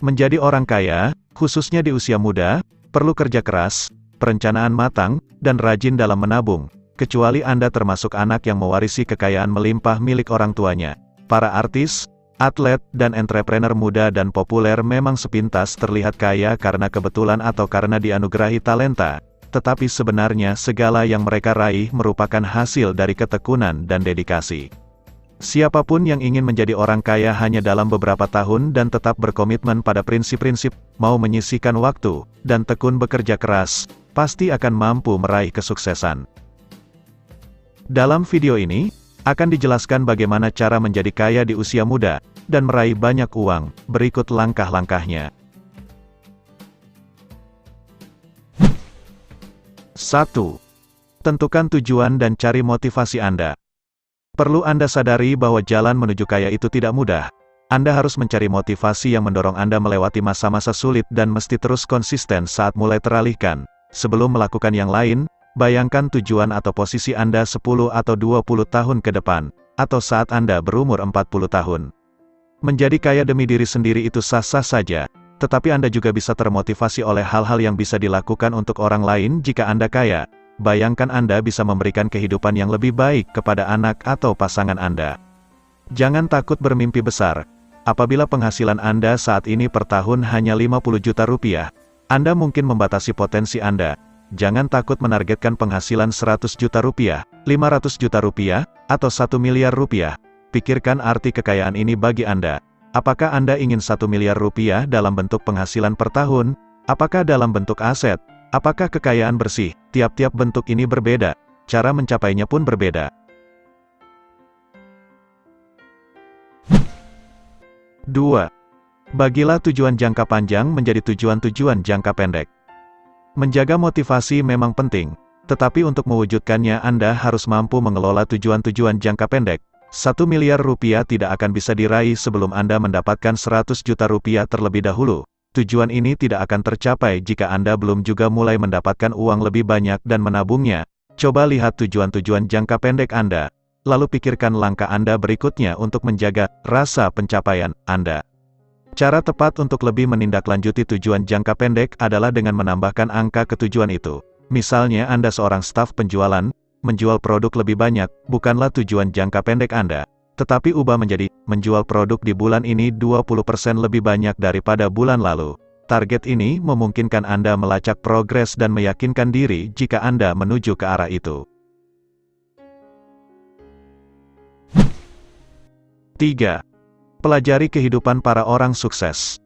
Menjadi orang kaya, khususnya di usia muda, perlu kerja keras, perencanaan matang, dan rajin dalam menabung, kecuali Anda termasuk anak yang mewarisi kekayaan melimpah milik orang tuanya. Para artis, atlet, dan entrepreneur muda dan populer memang sepintas terlihat kaya karena kebetulan atau karena dianugerahi talenta, tetapi sebenarnya segala yang mereka raih merupakan hasil dari ketekunan dan dedikasi. Siapapun yang ingin menjadi orang kaya hanya dalam beberapa tahun dan tetap berkomitmen pada prinsip-prinsip, mau menyisihkan waktu, dan tekun bekerja keras, pasti akan mampu meraih kesuksesan. Dalam video ini, akan dijelaskan bagaimana cara menjadi kaya di usia muda, dan meraih banyak uang. Berikut langkah-langkahnya. 1. Tentukan tujuan dan cari motivasi Anda. Perlu Anda sadari bahwa jalan menuju kaya itu tidak mudah. Anda harus mencari motivasi yang mendorong Anda melewati masa-masa sulit dan mesti terus konsisten saat mulai teralihkan. Sebelum melakukan yang lain, bayangkan tujuan atau posisi Anda 10 atau 20 tahun ke depan, atau saat Anda berumur 40 tahun. Menjadi kaya demi diri sendiri itu sah-sah saja, tetapi Anda juga bisa termotivasi oleh hal-hal yang bisa dilakukan untuk orang lain jika Anda kaya. Bayangkan Anda bisa memberikan kehidupan yang lebih baik kepada anak atau pasangan Anda. Jangan takut bermimpi besar. Apabila penghasilan Anda saat ini per tahun hanya 50 juta rupiah, Anda mungkin membatasi potensi Anda. Jangan takut menargetkan penghasilan 100 juta rupiah, 500 juta rupiah, atau 1 miliar rupiah. Pikirkan arti kekayaan ini bagi Anda. Apakah Anda ingin 1 miliar rupiah dalam bentuk penghasilan per tahun? Apakah dalam bentuk aset? Apakah kekayaan bersih? Tiap-tiap bentuk ini berbeda. Cara mencapainya pun berbeda. 2. Bagilah tujuan jangka panjang menjadi tujuan-tujuan jangka pendek. Menjaga motivasi memang penting, tetapi untuk mewujudkannya Anda harus mampu mengelola tujuan-tujuan jangka pendek. 1 miliar rupiah tidak akan bisa diraih sebelum Anda mendapatkan 100 juta rupiah terlebih dahulu. Tujuan ini tidak akan tercapai jika Anda belum juga mulai mendapatkan uang lebih banyak dan menabungnya. Coba lihat tujuan-tujuan jangka pendek Anda, lalu pikirkan langkah Anda berikutnya untuk menjaga rasa pencapaian Anda. Cara tepat untuk lebih menindaklanjuti tujuan jangka pendek adalah dengan menambahkan angka ke tujuan itu. Misalnya Anda seorang staf penjualan, menjual produk lebih banyak, bukanlah tujuan jangka pendek Anda. Tetapi ubah menjadi, menjual produk di bulan ini 20% lebih banyak daripada bulan lalu. Target ini memungkinkan Anda melacak progres dan meyakinkan diri jika Anda menuju ke arah itu. 3. Pelajari kehidupan para orang sukses.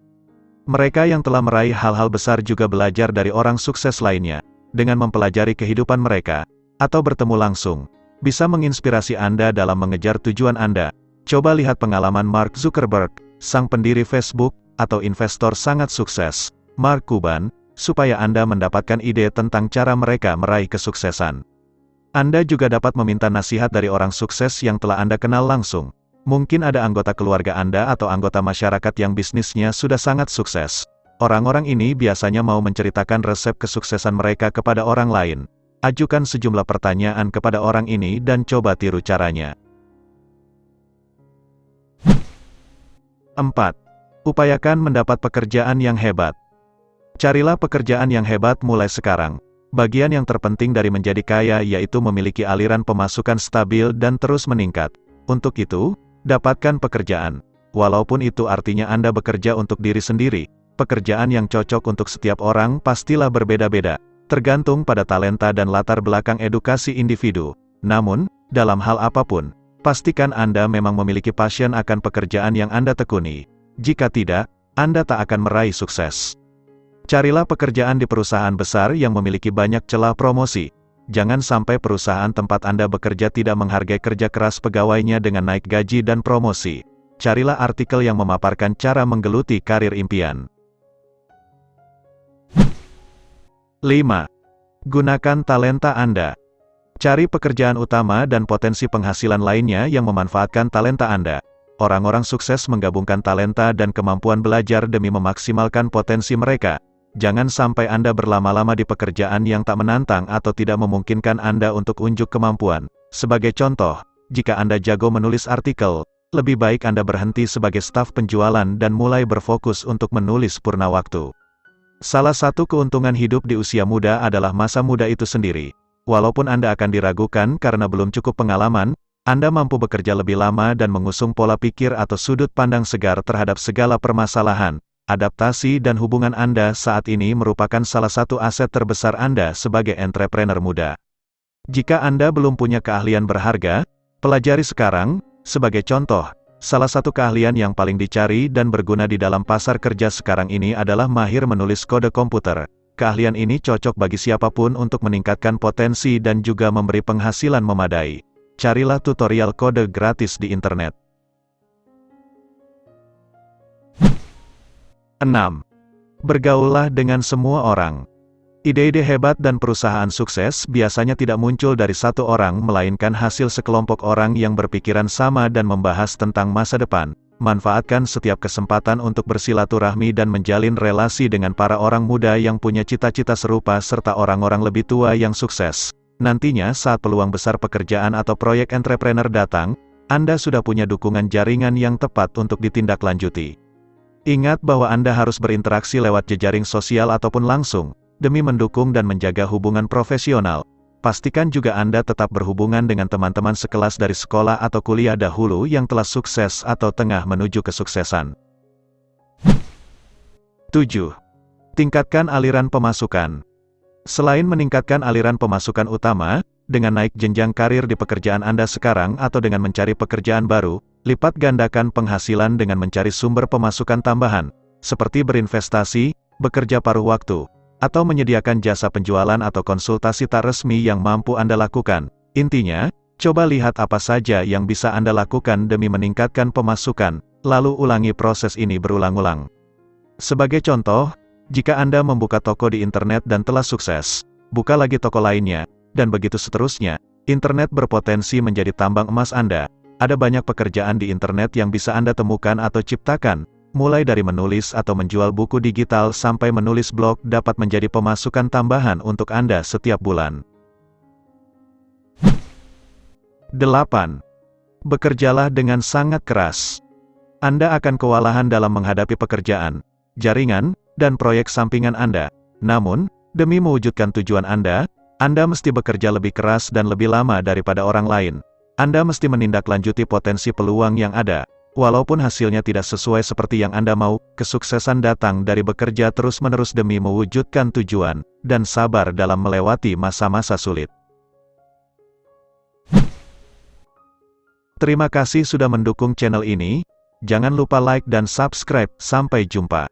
Mereka yang telah meraih hal-hal besar juga belajar dari orang sukses lainnya. Dengan mempelajari kehidupan mereka, atau bertemu langsung, bisa menginspirasi Anda dalam mengejar tujuan Anda. Coba lihat pengalaman Mark Zuckerberg, sang pendiri Facebook, atau investor sangat sukses, Mark Cuban, supaya Anda mendapatkan ide tentang cara mereka meraih kesuksesan. Anda juga dapat meminta nasihat dari orang sukses yang telah Anda kenal langsung. Mungkin ada anggota keluarga Anda atau anggota masyarakat yang bisnisnya sudah sangat sukses. Orang-orang ini biasanya mau menceritakan resep kesuksesan mereka kepada orang lain. Ajukan sejumlah pertanyaan kepada orang ini dan coba tiru caranya. 4. Upayakan mendapat pekerjaan yang hebat. Carilah pekerjaan yang hebat mulai sekarang. Bagian yang terpenting dari menjadi kaya yaitu memiliki aliran pemasukan stabil dan terus meningkat. Untuk itu, dapatkan pekerjaan. Walaupun itu artinya Anda bekerja untuk diri sendiri, pekerjaan yang cocok untuk setiap orang pastilah berbeda-beda. Tergantung pada talenta dan latar belakang edukasi individu. Namun, dalam hal apapun, pastikan Anda memang memiliki passion akan pekerjaan yang Anda tekuni. Jika tidak, Anda tak akan meraih sukses. Carilah pekerjaan di perusahaan besar yang memiliki banyak celah promosi. Jangan sampai perusahaan tempat Anda bekerja tidak menghargai kerja keras pegawainya dengan naik gaji dan promosi. Carilah artikel yang memaparkan cara menggeluti karir impian. 5. Gunakan talenta Anda. Cari pekerjaan utama dan potensi penghasilan lainnya yang memanfaatkan talenta Anda. Orang-orang sukses menggabungkan talenta dan kemampuan belajar demi memaksimalkan potensi mereka. Jangan sampai Anda berlama-lama di pekerjaan yang tak menantang atau tidak memungkinkan Anda untuk unjuk kemampuan. Sebagai contoh, jika Anda jago menulis artikel, lebih baik Anda berhenti sebagai staf penjualan dan mulai berfokus untuk menulis purna waktu. Salah satu keuntungan hidup di usia muda adalah masa muda itu sendiri. Walaupun Anda akan diragukan karena belum cukup pengalaman, Anda mampu bekerja lebih lama dan mengusung pola pikir atau sudut pandang segar terhadap segala permasalahan. Adaptasi dan hubungan Anda saat ini merupakan salah satu aset terbesar Anda sebagai entrepreneur muda. Jika Anda belum punya keahlian berharga, pelajari sekarang. Sebagai contoh, salah satu keahlian yang paling dicari dan berguna di dalam pasar kerja sekarang ini adalah mahir menulis kode komputer. Keahlian ini cocok bagi siapapun untuk meningkatkan potensi dan juga memberi penghasilan memadai. Carilah tutorial kode gratis di internet. 6. Bergaullah dengan semua orang. Ide-ide hebat dan perusahaan sukses biasanya tidak muncul dari satu orang melainkan hasil sekelompok orang yang berpikiran sama dan membahas tentang masa depan. Manfaatkan setiap kesempatan untuk bersilaturahmi dan menjalin relasi dengan para orang muda yang punya cita-cita serupa serta orang-orang lebih tua yang sukses. Nantinya saat peluang besar pekerjaan atau proyek entrepreneur datang, Anda sudah punya dukungan jaringan yang tepat untuk ditindaklanjuti. Ingat bahwa Anda harus berinteraksi lewat jejaring sosial ataupun langsung, demi mendukung dan menjaga hubungan profesional. Pastikan juga Anda tetap berhubungan dengan teman-teman sekelas dari sekolah atau kuliah dahulu yang telah sukses atau tengah menuju kesuksesan. 7. Tingkatkan aliran pemasukan. Selain meningkatkan aliran pemasukan utama, dengan naik jenjang karir di pekerjaan Anda sekarang atau dengan mencari pekerjaan baru, lipat gandakan penghasilan dengan mencari sumber pemasukan tambahan, seperti berinvestasi, bekerja paruh waktu, atau menyediakan jasa penjualan atau konsultasi tak resmi yang mampu Anda lakukan. Intinya, coba lihat apa saja yang bisa Anda lakukan demi meningkatkan pemasukan, lalu ulangi proses ini berulang-ulang. Sebagai contoh, jika Anda membuka toko di internet dan telah sukses, buka lagi toko lainnya, dan begitu seterusnya. Internet berpotensi menjadi tambang emas Anda. Ada banyak pekerjaan di internet yang bisa Anda temukan atau ciptakan. Mulai dari menulis atau menjual buku digital sampai menulis blog dapat menjadi pemasukan tambahan untuk Anda setiap bulan. 8. Bekerjalah dengan sangat keras. Anda akan kewalahan dalam menghadapi pekerjaan, jaringan, dan proyek sampingan Anda. Namun, demi mewujudkan tujuan Anda mesti bekerja lebih keras dan lebih lama daripada orang lain. Anda mesti menindaklanjuti potensi peluang yang ada. Walaupun hasilnya tidak sesuai seperti yang Anda mau, kesuksesan datang dari bekerja terus-menerus demi mewujudkan tujuan, dan sabar dalam melewati masa-masa sulit. Terima kasih sudah mendukung channel ini. Jangan lupa like dan subscribe. Sampai jumpa.